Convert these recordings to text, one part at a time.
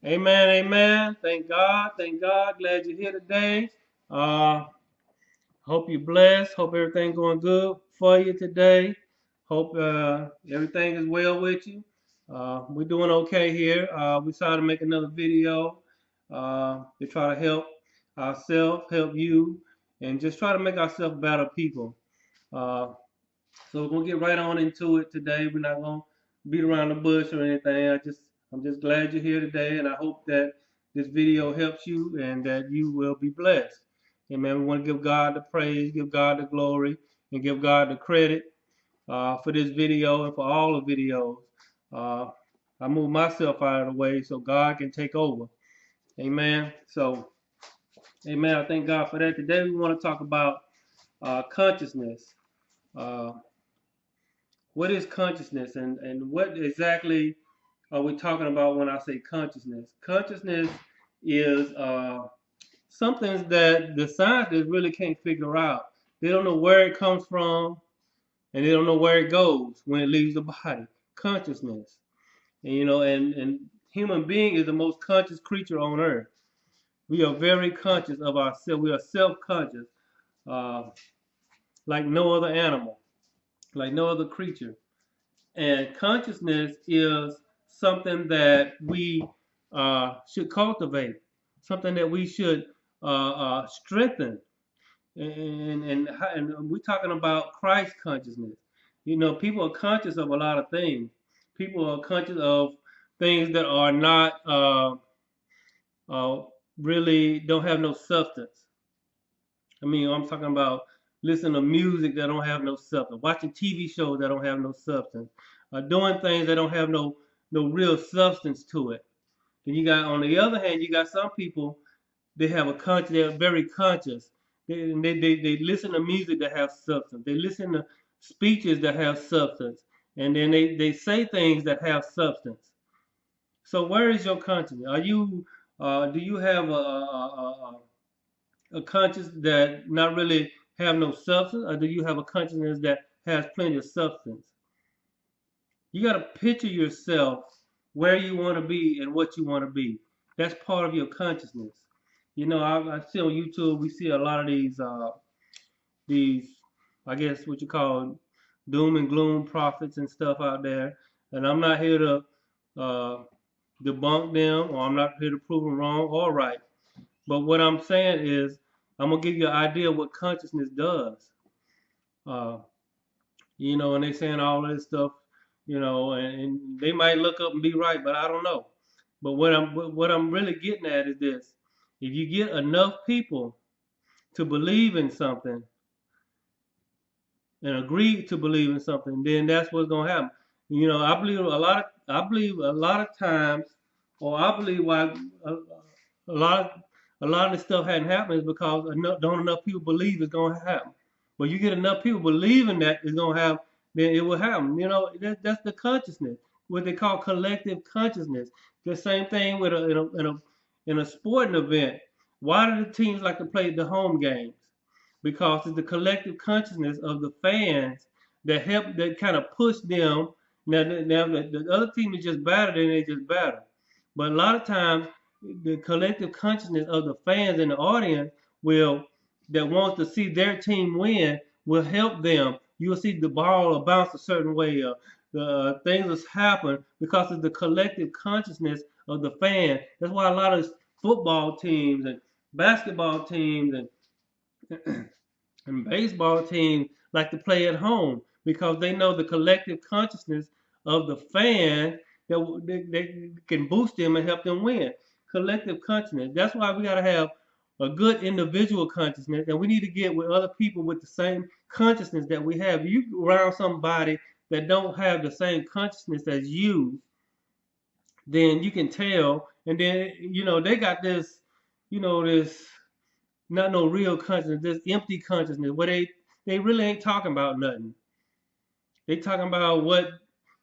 Amen, amen. Thank God, thank God. Glad you're here today. Uh, hope you're blessed. Hope everything's going good for you today. Hope everything is well with you. We're doing okay here. We decided to make another video to try to help ourselves, help you, and just try to make ourselves better people. Uh, so we're gonna get right on into it today. We're not gonna beat around the bush or anything. I'm just glad you're here today, and I hope that this video helps you and that you will be blessed. Amen. We want to give God the praise, give God the glory, and give God the credit for this video and for all the videos. Uh, I move myself out of the way so God can take over. Amen. So, amen. I thank God for that. Today we want to talk about consciousness. Uh, what is consciousness and what exactly are we talking about when I say consciousness? Consciousness is something that the scientists really can't figure out. They don't know where it comes from and they don't know where it goes when it leaves the body. Consciousness. And human being is the most conscious creature on earth. We are very conscious of ourselves. We are self-conscious, uh, like no other animal, like no other creature. And consciousness is something that we should cultivate, something that we should strengthen. And we're talking about Christ consciousness. People are conscious of a lot of things. People are conscious of things that are not uh, really don't have no substance. I mean, I'm talking about listening to music that don't have no substance, watching TV shows that don't have no substance, doing things that don't have no real substance to it. Then you got, on the other hand, you got some people, they have a conscious, they're very conscious. They listen to music that have substance. They listen to speeches that have substance. And then they say things that have substance. So where is your conscience? Do you have a conscience that not really have no substance, or do you have a consciousness that has plenty of substance? You got to picture yourself where you want to be and what you want to be. That's part of your consciousness. I see on YouTube, we see a lot of these, I guess what you call doom and gloom prophets and stuff out there. And I'm not here to uh, debunk them, or I'm not here to prove them wrong or right. But what I'm saying is, I'm gonna give you an idea of what consciousness does. Uh, and they saying all this stuff, and they might look up and be right, but I don't know. But what I'm really getting at is this: if you get enough people to believe in something and agree to believe in something, then that's what's gonna happen. I believe a lot of times, or I believe why a lot of a lot of this stuff hadn't happened is because don't enough people believe it's gonna happen. But you get enough people believing that it's gonna happen, then it will happen. That's the consciousness, what they call collective consciousness. The same thing with in a sporting event. Why do the teams like to play the home games? Because it's the collective consciousness of the fans that kind of push them. Now the other team is just better, than they just better. But a lot of times, the collective consciousness of the fans and the audience will that wants to see their team win will help them. You'll see the ball will bounce a certain way. The things will happen because of the collective consciousness of the fan. That's why a lot of football teams and basketball teams and baseball teams like to play at home because they know the collective consciousness of the fan that they can boost them and help them win. Collective consciousness. That's why we got to have a good individual consciousness, and we need to get with other people with the same consciousness that we have. You around somebody that don't have the same consciousness as you, then you can tell. And then they got this not no real consciousness, this empty consciousness where they really ain't talking about nothing. They talking about what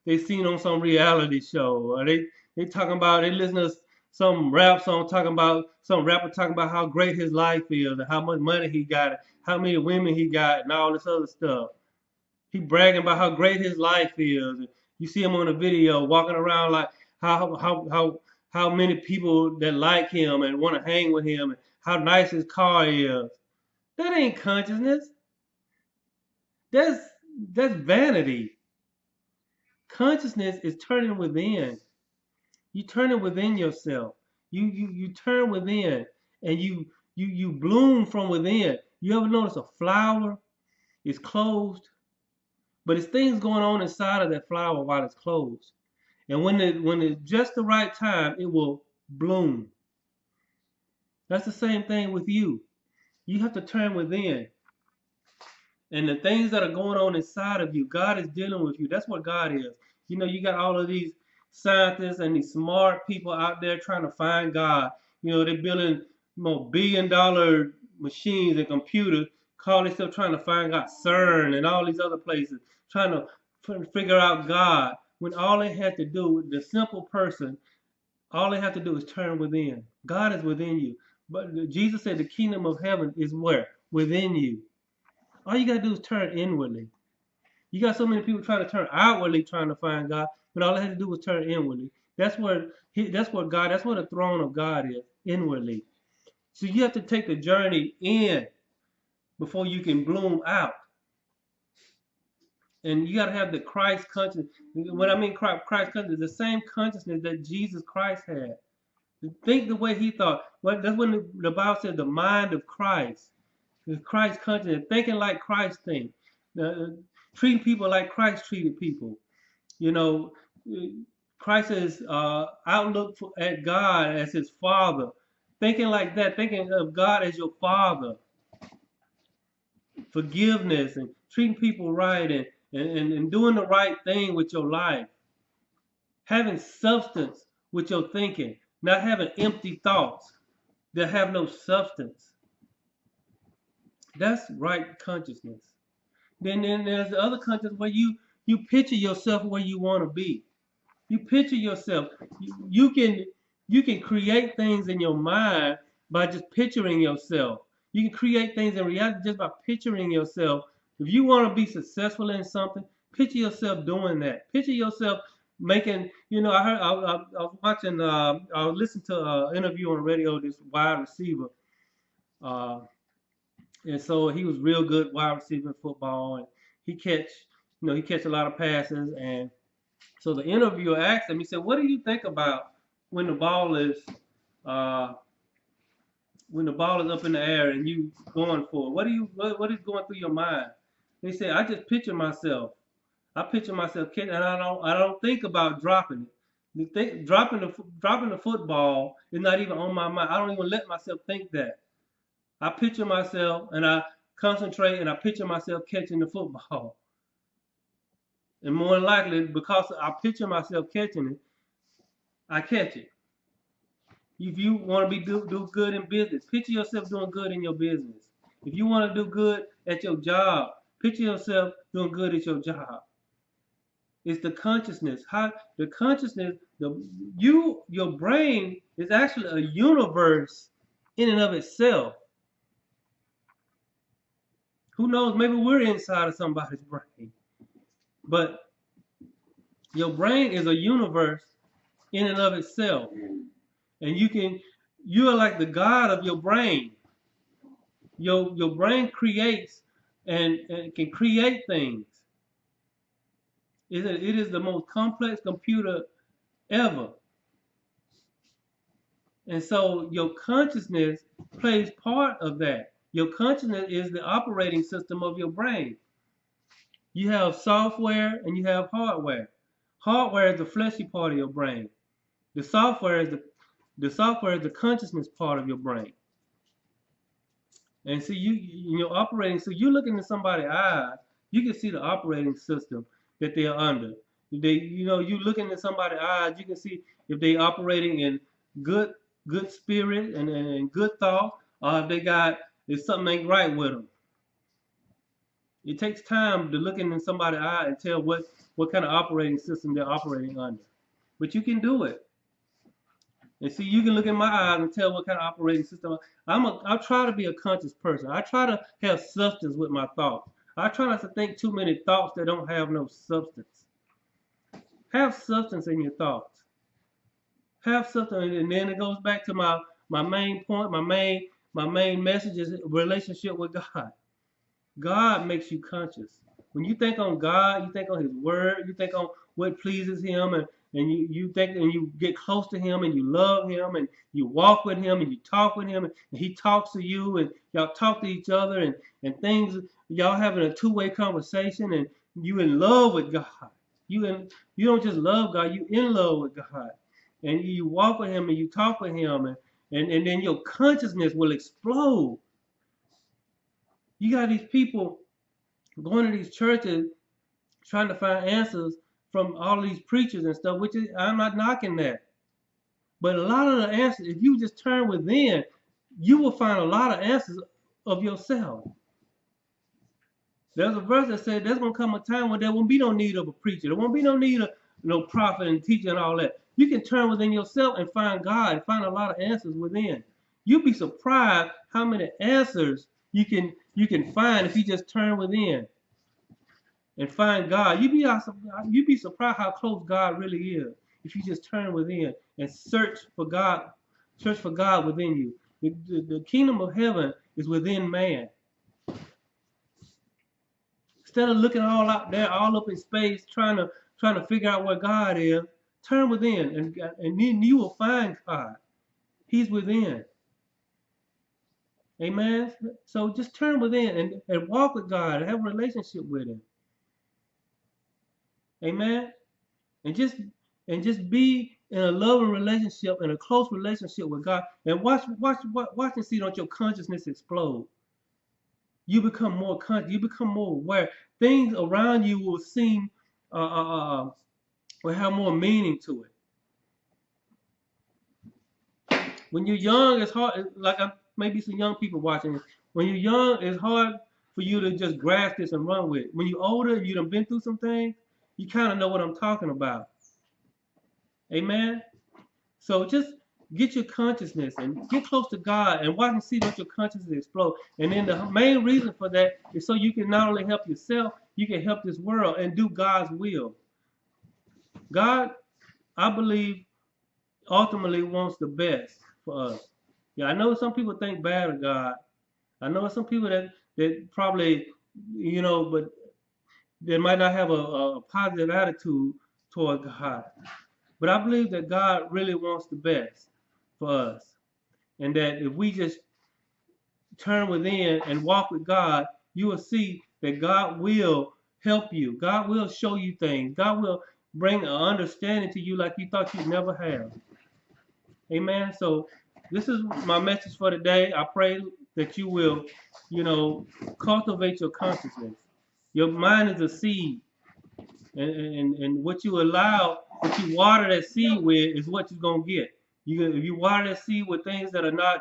they seen on some reality show, or they talking about they listen to some rap song talking about some rapper talking about how great his life is and how much money he got, how many women he got, and all this other stuff. He bragging about how great his life is. You see him on a video walking around like how how many people that like him and want to hang with him, and how nice his car is. That ain't consciousness. That's that's vanity. Consciousness is turning within. You turn it within yourself. You turn within, and you bloom from within. You ever notice a flower is closed, but it's things going on inside of that flower while it's closed. And when it's just the right time, it will bloom. That's the same thing with you. You have to turn within. And the things that are going on inside of you, God is dealing with you. That's what God is. You know, you got all of these scientists and these smart people out there trying to find God. You know, they're building $1 billion machines and computers, call themselves trying to find God, CERN and all these other places, trying to figure out God. When all they had to do, the simple person, all they have to do is turn within. God is within you. But Jesus said the kingdom of heaven is where? Within you. All you gotta do is turn inwardly. You got so many people trying to turn outwardly, trying to find God, but all they have to do is turn inwardly. That's what God. That's what the throne of God is, inwardly. So you have to take the journey in before you can bloom out, and you got to have the Christ consciousness. What I mean, Christ consciousness, the same consciousness that Jesus Christ had. Think the way he thought. Well, that's when the Bible said the mind of Christ. Christ consciousness, thinking like Christ thinks, treating people like Christ treated people. You know, Christ's outlook at God as his Father, thinking like that, thinking of God as your Father, forgiveness and treating people right, and doing the right thing with your life, having substance with your thinking, not having empty thoughts that have no substance. That's right consciousness. Then there's the other consciousness where you picture yourself where you want to be. You picture yourself. You can create things in your mind by just picturing yourself. You can create things in reality just by picturing yourself. If you want to be successful in something, picture yourself doing that. Picture yourself making. You know, I was watching. I was listening to an interview on the radio. This wide receiver. Uh, and so he was real good wide receiver in football, and he catch, he catch a lot of passes. And so the interviewer asked him, he said, "What do you think about when the ball is, uh, when the ball is up in the air and you going for it? What is going through your mind?" And he said, "I just picture myself. I picture myself catching, and I don't think about dropping it. Dropping the football is not even on my mind. I don't even let myself think that. I picture myself and I concentrate and I picture myself catching the football. And more than likely, because I picture myself catching it, I catch it. If you want to do good in business, picture yourself doing good in your business. If you want to do good at your job, picture yourself doing good at your job. It's the consciousness. How the consciousness, your brain is actually a universe in and of itself. Who knows? Maybe we're inside of somebody's brain. But your brain is a universe in and of itself. And you are like the God of your brain. Your brain creates and can create things. It is the most complex computer ever. And so your consciousness plays part of that. Your consciousness is the operating system of your brain. You have software and you have hardware. Hardware is the fleshy part of your brain. The software is the consciousness part of your brain. And so you're operating. So you look into somebody's eyes, you can see the operating system that they're under. You look into somebody's eyes, you can see if they're operating in good spirit and good thought, or if something ain't right with them. It takes time to look into somebody's eye and tell what kind of operating system they're operating under. But you can do it. And see, you can look in my eyes and tell what kind of operating system. I try to be a conscious person. I try to have substance with my thoughts. I try not to think too many thoughts that don't have no substance. Have substance in your thoughts. Have something, and then it goes back to my main point, my main message is relationship with God. God makes you conscious. When you think on God, you think on His Word, you think on what pleases Him, and you think and you get close to Him and you love Him and you walk with Him and you talk with Him and He talks to you and y'all talk to each other and things y'all having a two-way conversation and you in love with God. You don't just love God, you in love with God. And you walk with Him and you talk with Him and then your consciousness will explode. You got these people going to these churches trying to find answers from all these preachers and stuff, which is, I'm not knocking that. But a lot of the answers, if you just turn within, you will find a lot of answers of yourself. There's a verse that said there's going to come a time when there won't be no need of a preacher. There won't be no need of no prophet and teacher and all that. You can turn within yourself and find God and find a lot of answers within. You'll be surprised how many answers you can find if you just turn within and find God. You'd be surprised how close God really is if you just turn within and search for God within you. The kingdom of heaven is within man. Instead of looking all out there, all up in space, trying to figure out where God is, turn within and then you will find God. He's within. Amen. So just turn within and walk with God and have a relationship with Him. Amen. and just and just be in a loving relationship and a close relationship with God, and watch and see don't your consciousness explode. You become more conscious. You become more aware. Things around you will seem will have more meaning to it. When you're young, it's hard. Maybe some young people watching this. When you're young, it's hard for you to just grasp this and run with it. When you're older, you done been through some things. You kind of know what I'm talking about. Amen. So just get your consciousness and get close to God and watch and see that your consciousness explode. And then the main reason for that is so you can not only help yourself, you can help this world and do God's will. God, I believe, ultimately wants the best for us. Yeah, I know some people think bad of God. I know some people that probably, but they might not have a positive attitude toward God. But I believe that God really wants the best for us. And that if we just turn within and walk with God, you will see that God will help you. God will show you things. God will bring an understanding to you like you thought you'd never have. Amen. So this is my message for today. I pray that you will, cultivate your consciousness. Your mind is a seed. And what you water that seed with is what you're going to get. If you water that seed with things that are not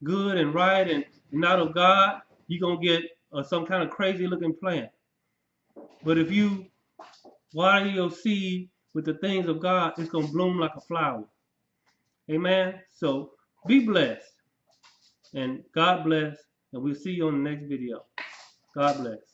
good and right and not of God, you're going to get some kind of crazy looking plant. But if you water your seed with the things of God, it's going to bloom like a flower. Amen. So be blessed and God bless. And we'll see you on the next video. God bless.